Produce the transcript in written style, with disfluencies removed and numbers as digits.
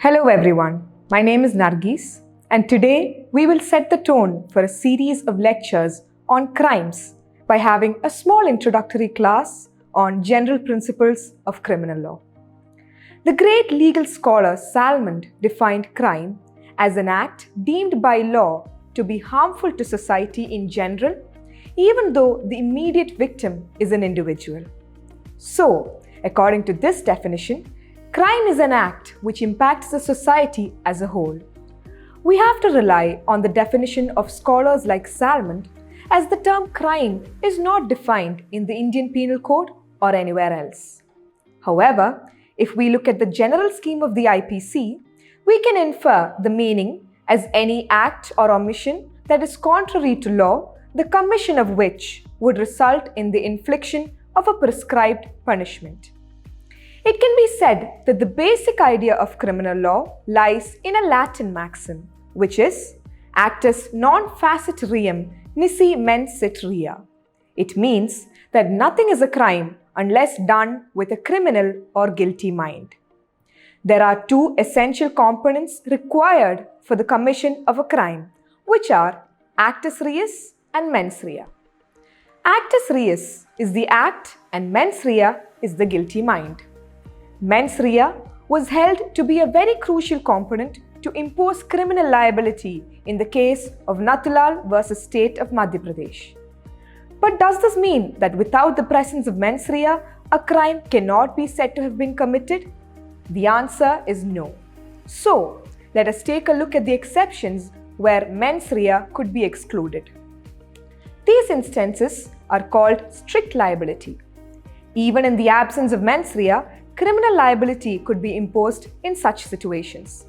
Hello everyone, my name is Nargis and today we will set the tone for a series of lectures on crimes by having a small introductory class on general principles of criminal law. The great legal scholar Salmond defined crime as an act deemed by law to be harmful to society in general, even though the immediate victim is an individual. So, according to this definition, crime is an act which impacts the society as a whole. We have to rely on the definition of scholars like Salmond, as the term crime is not defined in the Indian Penal Code or anywhere else. However, if we look at the general scheme of the IPC, we can infer the meaning as any act or omission that is contrary to law, the commission of which would result in the infliction of a prescribed punishment. It can be said that the basic idea of criminal law lies in a Latin maxim, which is actus non facit reum nisi mens sit rea. It means that nothing is a crime unless done with a criminal or guilty mind. There are two essential components required for the commission of a crime, which are actus reus and mens rea. Actus reus is the act and mens rea is the guilty mind. Mens rea was held to be a very crucial component to impose criminal liability in the case of Natulal versus State of Madhya Pradesh. But does this mean that without the presence of mens rea, a crime cannot be said to have been committed? The answer is no. So, let us take a look at the exceptions where mens rea could be excluded. These instances are called strict liability. Even in the absence of mens rea, criminal liability could be imposed in such situations.